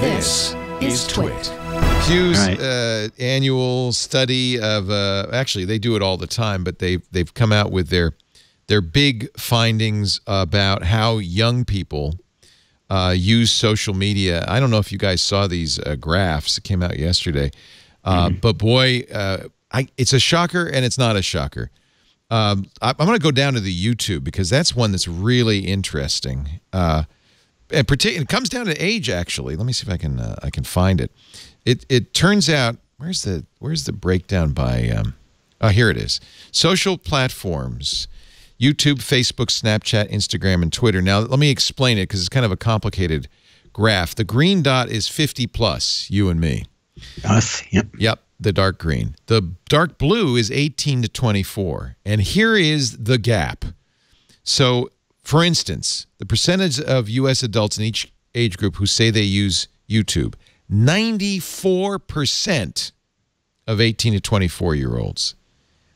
This is TWiT. Pew's annual study of actually they do it all the time, but they've come out with their big findings about how young people use social media. I don't know if you guys saw these graphs that came out yesterday, but boy, it's a shocker and it's not a shocker. I'm going to go down to the YouTube because that's one that's really interesting. And it comes down to age, actually. Let me see if I can find it. It turns out where's the breakdown by here it is. Social platforms: YouTube, Facebook, Snapchat, Instagram, and Twitter. Now let me explain it because it's kind of a complicated graph. The green dot is 50 plus, you and me. Us, yep. Yep, the dark green. The dark blue is 18 to 24. And here is the gap. So, for instance, the percentage of U.S. adults in each age group who say they use YouTube, 94% of 18 to 24-year-olds.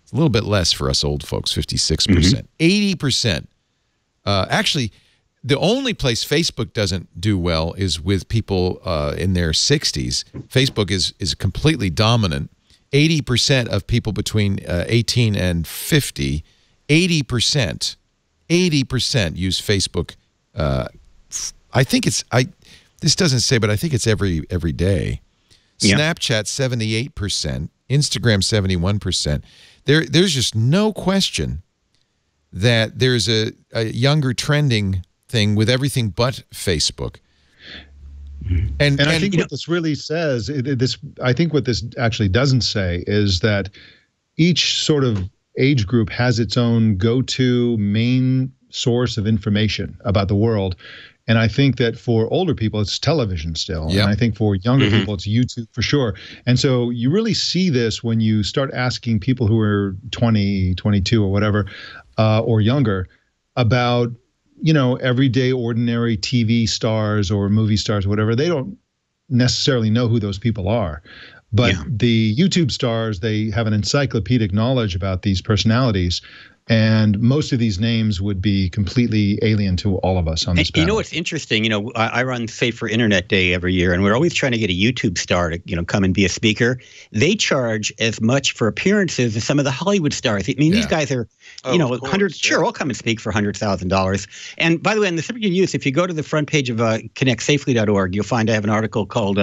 It's a little bit less for us old folks, 56%. 80%. Actually, the only place Facebook doesn't do well is with people in their 60s. Facebook is completely dominant. 80% of people between 18 and 50, 80% use Facebook. I think it's this doesn't say, but I think it's every day. Yeah. Snapchat 78%, Instagram 71%. There's just no question that there's a younger trending thing with everything but Facebook. And I think what this really says, I think what this actually doesn't say is that each sort of age group has its own go-to main source of information about the world. And I think that for older people, it's television still. Yep. And I think for younger people, it's YouTube for sure. And so you really see this when you start asking people who are 20, 22 or whatever, or younger about, you know, everyday ordinary TV stars or movie stars, whatever. They don't necessarily know who those people are. But the YouTube stars, they have an encyclopedic knowledge about these personalities. And most of these names would be completely alien to all of us on this panel. You know what's interesting? You know, I run Safer Internet Day every year, and we're always trying to get a YouTube star to, you know, come and be a speaker. They charge as much for appearances as some of the Hollywood stars. I mean, these guys are, you know, hundreds. Sure, I'll come and speak for $100,000. And by the way, in the subject of youth, if you go to the front page of connectsafely.org, you'll find I have an article called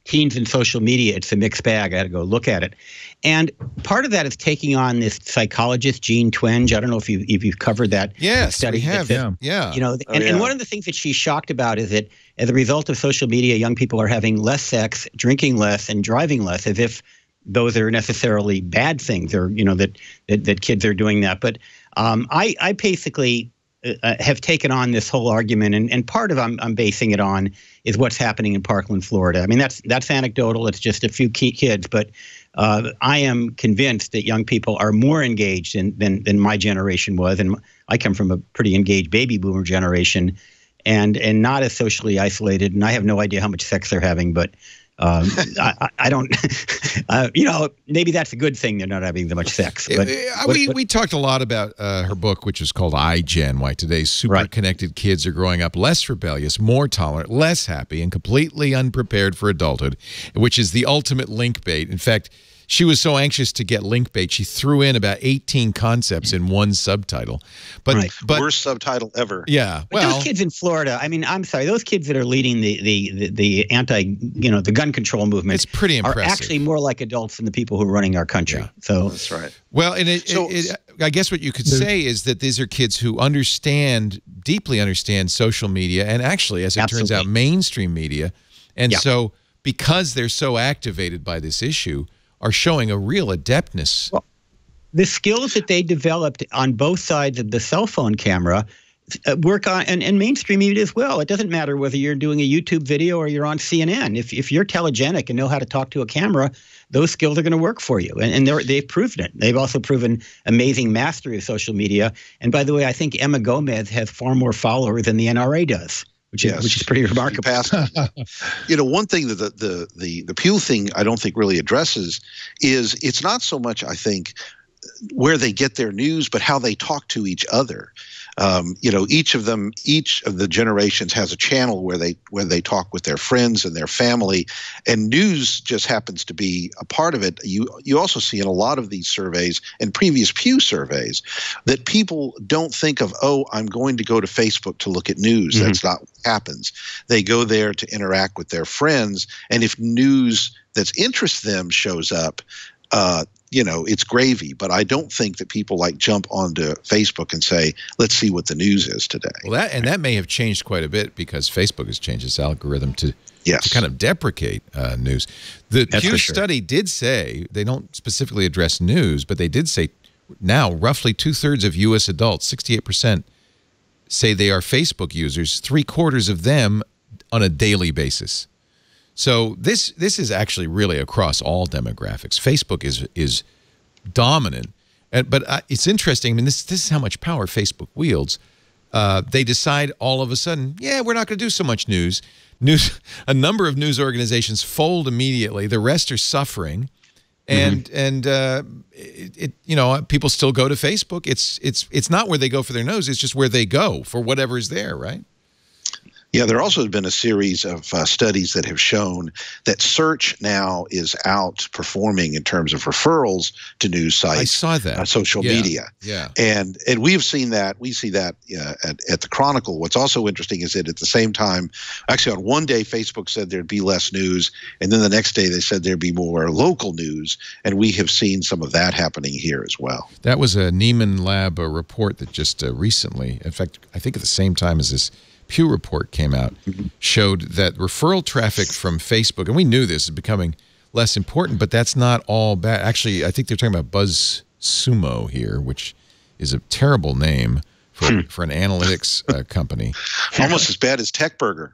Teens and Social Media. It's a mixed bag. I had to go look at it. And part of that is taking on this psychologist, Jean Twenge. I don't know if you've covered that. Yes, study. we have. Yeah. You know, and one of the things that she's shocked about is that as a result of social media, young people are having less sex, drinking less, and driving less, as if those are necessarily bad things, or, you know, that kids are doing that. But I basically have taken on this whole argument, and part of I'm basing it on is what's happening in Parkland, Florida. I mean, that's anecdotal. It's just a few key kids, but I am convinced that young people are more engaged than my generation was, and I come from a pretty engaged baby boomer generation, and not as socially isolated. And I have no idea how much sex they're having, but I don't. You know, maybe that's a good thing. They're not having that much sex. But we talked a lot about her book, which is called iGen: Why Today's Super Connected Kids Are Growing Up Less Rebellious, More Tolerant, Less Happy, and Completely Unprepared for Adulthood, which is the ultimate link bait. In fact, she was so anxious to get link bait, she threw in about 18 concepts in one subtitle. But worst subtitle ever. Yeah. But those kids in Florida, I mean, I'm sorry, those kids that are leading the the gun control movement, it's pretty impressive, are actually more like adults than the people who are running our country. Yeah. So that's right. Well, and I guess what you could say is that these are kids who deeply understand social media, and actually, as it turns out, mainstream media. And so because they're so activated by this issue, are showing a real adeptness. Well, the skills that they developed on both sides of the cell phone camera work on and mainstream media as well. It doesn't matter whether you're doing a YouTube video or you're on CNN. If you're telegenic and know how to talk to a camera, those skills are going to work for you. And they've proven it. They've also proven amazing mastery of social media. And by the way, I think Emma Gomez has far more followers than the NRA does, which is pretty remarkable. You know, one thing that the Pew thing I don't think really addresses is it's not so much, I think, where they get their news, but how they talk to each other. Each of the generations has a channel where they talk with their friends and their family, and news just happens to be a part of it. You also see in a lot of these surveys and previous Pew surveys that people don't think of, oh, I'm going to go to Facebook to look at news. Mm-hmm. That's not what happens. They go there to interact with their friends, and if news that interests them shows up, it's gravy. But I don't think that people jump onto Facebook and say, let's see what the news is today. Well, that may have changed quite a bit because Facebook has changed its algorithm to kind of deprecate news. The Pew study did say, they don't specifically address news, but they did say now roughly 2/3 of U.S. adults, 68%, say they are Facebook users, 3/4 of them on a daily basis. So this is actually really across all demographics. Facebook is dominant, but it's interesting. I mean, this is how much power Facebook wields. They decide all of a sudden, we're not going to do so much news. A number of news organizations fold immediately. The rest are suffering, and people still go to Facebook. It's not where they go for their nose. It's just where they go for whatever's there, right? Yeah, there also has been a series of studies that have shown that search now is outperforming in terms of referrals to news sites. I saw that. Social media. Yeah. And we've seen that. We see that at the Chronicle. What's also interesting is that at the same time, actually on one day, Facebook said there'd be less news. And then the next day they said there'd be more local news. And we have seen some of that happening here as well. That was a Neiman Lab report that just recently, in fact, I think at the same time as this Pew report came out, showed that referral traffic from Facebook, and we knew this is becoming less important, but that's not all bad. Actually, I think they're talking about BuzzSumo here, which is a terrible name for an analytics company. Almost as bad as TechBurger.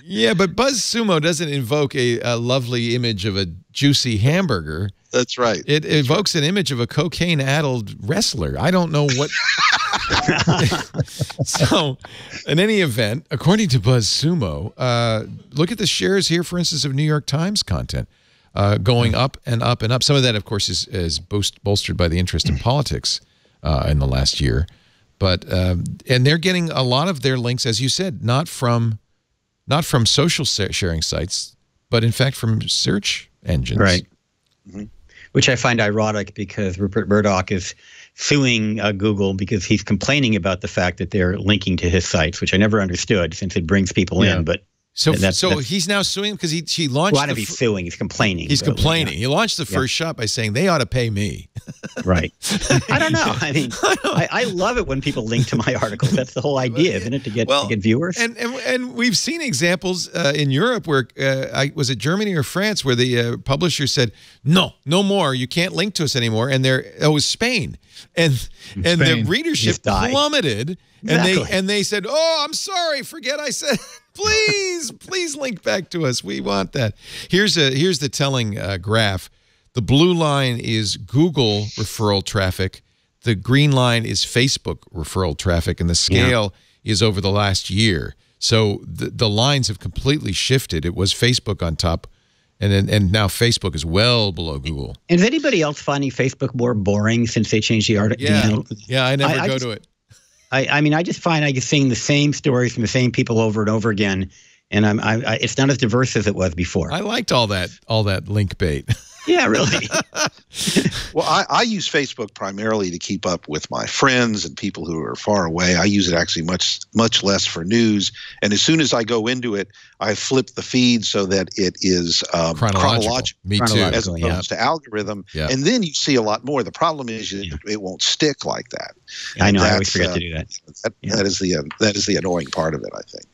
Yeah, but BuzzSumo doesn't invoke a lovely image of a juicy hamburger. That's right. It evokes an image of a cocaine-addled wrestler. I don't know what... So, in any event, according to BuzzSumo, look at the shares here, for instance, of New York Times content going up and up and up. Some of that, of course, is bolstered by the interest in politics in the last year. But and they're getting a lot of their links, as you said, not from social sharing sites, but in fact from search engines. Right. Mm-hmm. Which I find ironic because Rupert Murdoch is suing Google because he's complaining about the fact that they're linking to his sites, which I never understood since it brings people in. But so he's now suing because he launched. Why not he's suing? He's complaining. He's complaining. He launched the first shot by saying they ought to pay me. Right. I don't know. I mean, I love it when people link to my articles. That's the whole idea, isn't it? To get viewers. And we've seen examples in Europe where was it Germany or France where the publisher said no more. You can't link to us anymore. And it was Spain, and the readership plummeted. Exactly. And they said, "Oh, I'm sorry. Forget I said." Please link back to us. We want that. Here's the telling graph. The blue line is Google referral traffic. The green line is Facebook referral traffic, and the scale is over the last year. So the lines have completely shifted. It was Facebook on top, and now Facebook is well below Google. Is anybody else finding Facebook more boring since they changed the article? Yeah, I never go to it. I mean, I just find I get seeing the same stories from the same people over and over again, and it's not as diverse as it was before. I liked all that link bait. Yeah, really. Well, I use Facebook primarily to keep up with my friends and people who are far away. I use it actually much less for news. And as soon as I go into it, I flip the feed so that it is chronological. Me too. As opposed to algorithm. Yeah. And then you see a lot more. The problem is it won't stick like that. I know. I always forget to do that. That is the annoying part of it, I think.